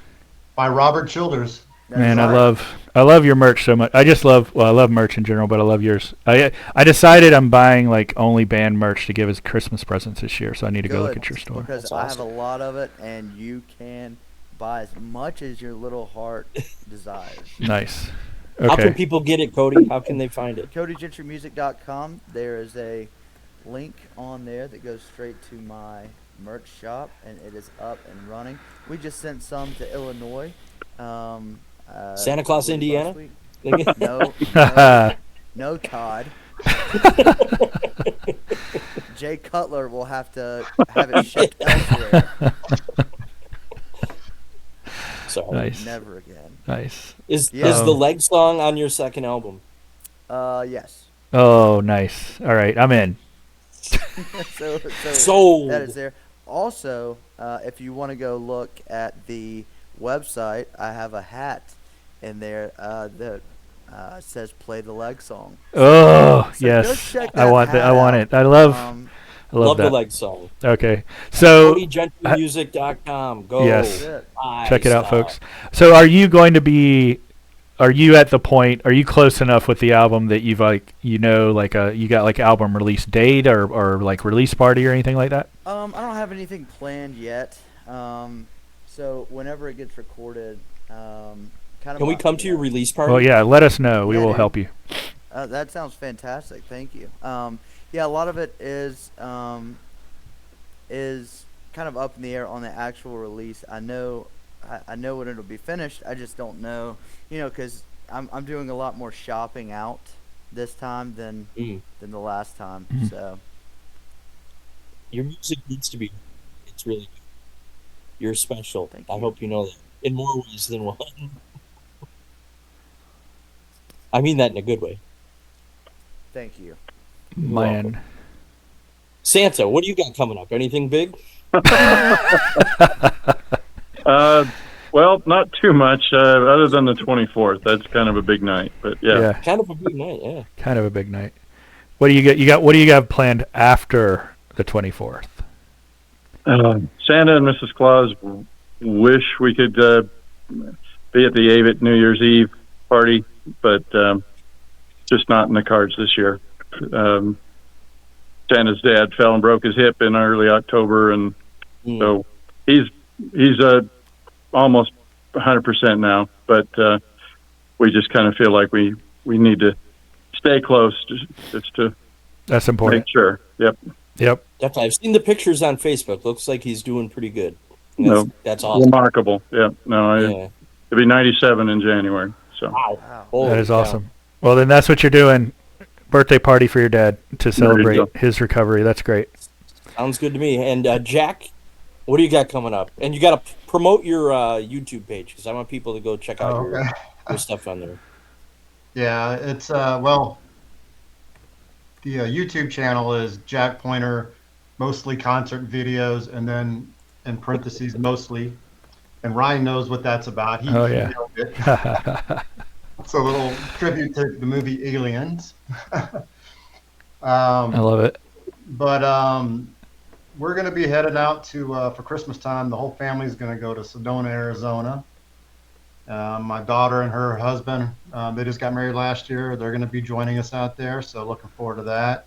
E: By Robert Childers.
B: that's
D: Man,
B: right.
D: I love your merch so much. I love merch in general, but I love yours. I decided I'm buying like only band merch to give as Christmas presents this year, so I need to go look
B: Good,
D: at your store.
B: because
A: That's
B: I have a
A: awesome.
B: lot of it, and you can buy as much as your little heart desires.
D: Nice.
A: How can
D: Okay.
A: people get it, Cody? How can they find it?
B: CodyGentryMusic.com. There is a link on there that goes straight to my merch shop, and it is up and running. We just sent some to Illinois.
A: Santa Claus,
B: I believe last
A: Indiana?
B: week. No, Todd. Jay Cutler will have to have it shipped elsewhere.
A: Sorry.
D: Nice.
B: Never again.
D: Nice.
A: Is
B: Yeah.
A: the leg song on your second album?
B: Yes.
D: Oh, nice. All right, I'm in.
B: so
A: Sold.
B: that is there. Also, if you want to go look at the website, I have a hat in there that says "Play the Leg Song."
D: Oh,
B: So go
D: yes.
B: check
D: I
B: that
D: want that.
B: hat
D: I want
B: out.
D: it. I love
A: Love the
D: that.
A: leg song.
D: Okay. So
A: CodyGentryMusic.com. Go.
D: Yes.
B: That's it.
A: Buy
D: check it out,
A: stuff.
D: folks. So are you at the point, are you close enough with the album that you've you got like album release date or like release party or anything like that?
B: I don't have anything planned yet. So whenever it gets recorded, kind of.
A: Can we come to your release party?
D: Well, yeah, let us know. We
B: Yeah,
D: will
B: dude.
D: help you.
B: That sounds fantastic. Thank you. Yeah, a lot of it is kind of up in the air on the actual release. I know when it'll be finished. I just don't know, because I'm doing a lot more shopping out this time than the last time.
D: Mhm.
B: So
A: Your music needs to be. It's really good. You're special.
B: Thank
A: I
B: you.
A: hope you know that in more ways than one. I mean that in a good way.
B: thank you.
D: Man.
A: Santa, what do you got coming up? Anything big?
C: Well, not too much, other than the 24th. That's kind of a big night, but yeah.
D: Yeah,
A: Kind of a big night, yeah.
D: kind of a big night. What do you got? What do you got planned after the 24th?
C: Santa and Mrs. Claus wish we could be at the Avetts New Year's Eve party, but just not in the cards this year. Santa's dad fell and broke his hip in early October, and so he's almost 100% now. But we just kind of feel like we need to stay close just to
D: That's important.
C: make sure. Yep.
D: Yep.
A: Definitely. I've seen the pictures on Facebook. Looks like he's doing pretty good.
C: No.
A: That's awesome.
C: Remarkable. Yeah. No,
A: Yeah.
C: it'll be 97 in January. So
A: Wow.
B: Wow.
A: Holy
D: That is
A: cow.
D: awesome. Well, then that's what you're doing. Birthday party for your dad to celebrate
C: go.
D: his recovery. That's great.
A: Sounds good to me. And Jack, what do you got coming up? And you got to promote your YouTube page because I want people to go check out
E: Oh, okay.
A: your stuff on there.
E: Yeah, it's well, the YouTube channel is Jack Pointer, mostly concert videos, and then in parentheses mostly. And Ryan knows what that's about. He
D: Oh, yeah.
E: nailed it. It's a little tribute to the movie Aliens.
D: I love it.
E: But we're going to be headed out to for Christmas time. The whole family is going to go to Sedona, Arizona. My daughter and her husband, they just got married last year. They're going to be joining us out there, so looking forward to that.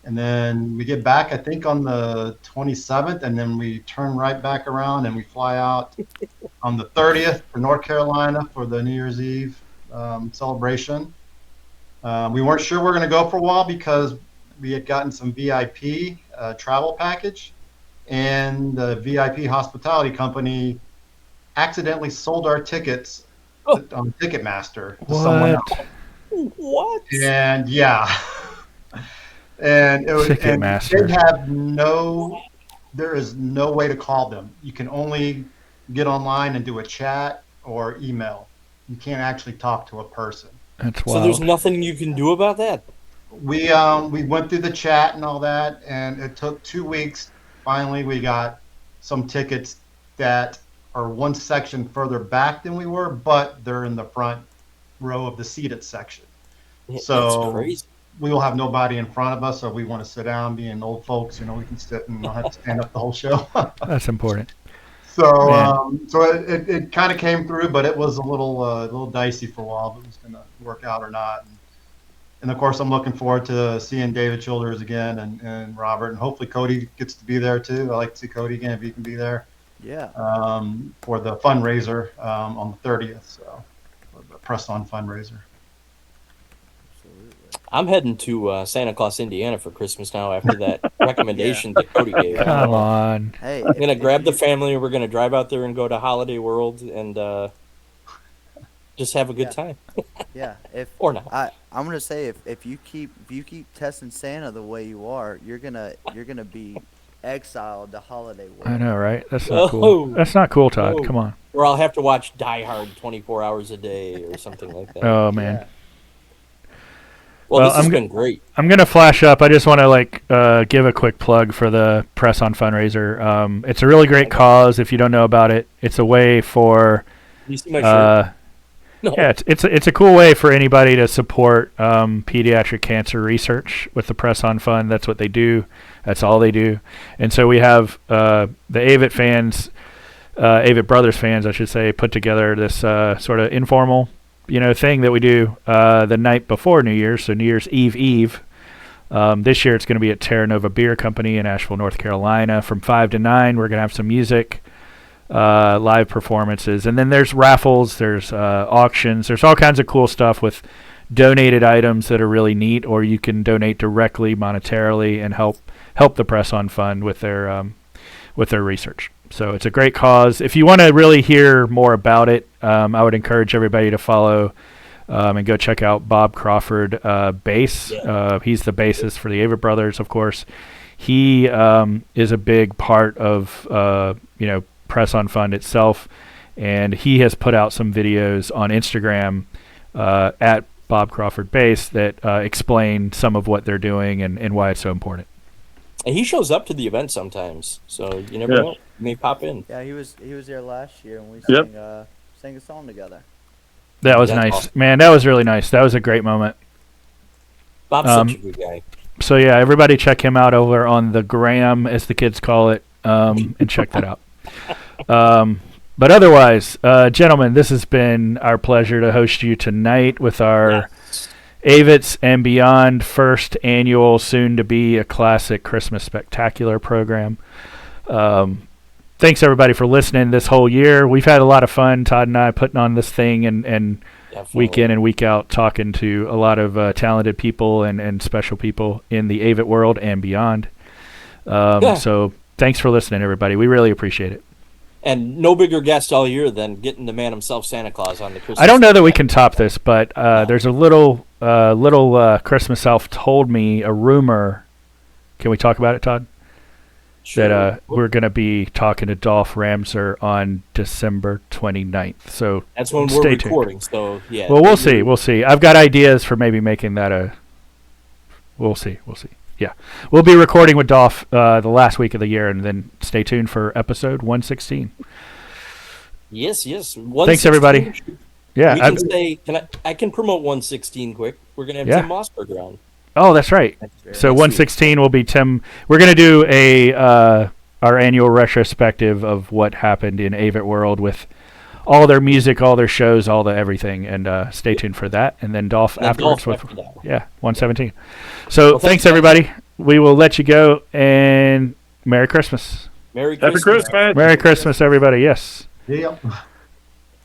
E: And then we get back, I think, on the 27th, and then we turn right back around and we fly out on the 30th for North Carolina for the New Year's Eve celebration. We weren't sure we were going to go for a while because we had gotten some VIP travel package, and the VIP hospitality company accidentally sold our tickets
A: Oh.
E: on Ticketmaster to someone else.
A: What?
E: And yeah, and they
D: Ticketmaster.
E: have there is no way to call them. You can only get online and do a chat or email. You can't actually talk to a person.
D: That's
A: So there's
D: wild.
A: nothing you can do about that.
E: We went through the chat and all that, and it took 2 weeks. Finally, we got some tickets that are one section further back than we were, but they're in the front row of the seated section.
A: That's
E: So
A: crazy.
E: we will have nobody in front of us, or we want to sit down, being old folks, we can sit and not have to stand up the whole show.
D: That's important.
E: So,
D: Man.
E: it kind of came through, but it was a little dicey for a while, if it was going to work out or not. And of course, I'm looking forward to seeing David Childers again and Robert, and hopefully Cody gets to be there too. I like to see Cody again if he can be there.
B: Yeah.
E: For the fundraiser on the 30th, so the press on fundraiser.
B: Absolutely.
A: I'm heading to Santa Claus, Indiana for Christmas now after that recommendation that Cody gave.
D: Come on.
B: Hey,
A: I'm going to grab the family. We're going to drive out there and go to Holiday World and just have a good time.
B: Yeah. If
A: Or not.
B: I'm gonna say if you keep testing Santa the way you are, you're gonna be exiled to Holiday World.
D: I know, right? That's not cool.
A: Oh.
D: That's not cool, Todd.
A: Oh.
D: Come on.
A: Or I'll have to watch Die Hard 24 hours a day or something like that.
D: Oh man.
A: Well,
D: well,
A: this has
D: I'm
A: been great.
D: I'm gonna flash up. I just want to give a quick plug for the press on fundraiser. It's a really great cause. If you don't know about it, it's a way for
A: You see my shirt? No.
D: yeah, it's a cool way for anybody to support pediatric cancer research with the Press On Fund. That's what they do. That's all they do. And so we have the Avett fans, Avett Brothers fans, I should say, put together this sort of informal, thing that we do the night before New Year's, so New Year's Eve. This year it's going to be at Terra Nova Beer Company in Asheville, North Carolina, from 5 to 9. We're going to have some music. Live performances, and then there's raffles, there's auctions, there's all kinds of cool stuff with donated items that are really neat, or you can donate directly monetarily and help the Press On Fund with their research. So it's a great cause. If you want to really hear more about it, I would encourage everybody to follow and go check out Bob Crawford bass. He's the bassist for the Avett Brothers, of course. He is a big part of Press On Fund itself, and he has put out some videos on Instagram at Bob Crawford Bass that explain some of what they're doing and why it's so important.
A: And he shows up to the event sometimes, so you never know. He may pop in.
B: Yeah, he was there last year, and we sang a song together.
D: That was
A: That's
D: nice.
A: awesome.
D: Man, that was really nice. That was a great moment.
A: Bob's such a good guy.
D: So yeah, everybody check him out over on the gram, as the kids call it, and check that out. But otherwise, gentlemen, this has been our pleasure to host you tonight with our Avetts and Beyond first annual, soon to be a classic Christmas spectacular program. Thanks everybody for listening this whole year. We've had a lot of fun, Todd and I, putting on this thing and week in and week out talking to a lot of talented people and special people in the Avett world and beyond. So thanks for listening, everybody. We really appreciate it.
A: And no bigger guest all year than getting the man himself, Santa Claus, on the Christmas.
D: I don't know that we can top this, but there's a little Christmas elf told me a rumor. Can we talk about it, Todd?
A: Sure.
D: That we're going to be talking to Dolph Ramser on December 29th. So
A: That's when we're
D: stay tuned.
A: recording. So yeah.
D: Well, we'll see. We'll see. I've got ideas for maybe making that a. We'll see. Yeah, we'll be recording with Dolph the last week of the year, and then stay tuned for episode 116.
A: Yes.
D: Thanks, everybody. Yeah,
A: We can say, I can promote 116 quick. We're gonna have
D: Yeah.
A: Tim Mossberg around.
D: Oh, that's right. So 116 will be Tim. We're going to do our annual retrospective of what happened in Avett World with all their music, all their shows, all the everything, and stay tuned for that. And then Dolph afterwards with 117. So thanks everybody. We will let you go, and Merry Christmas.
A: Merry
C: Happy
A: Christmas.
C: Christmas.
D: Merry Christmas, everybody. Yes.
E: Yeah.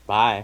A: Bye.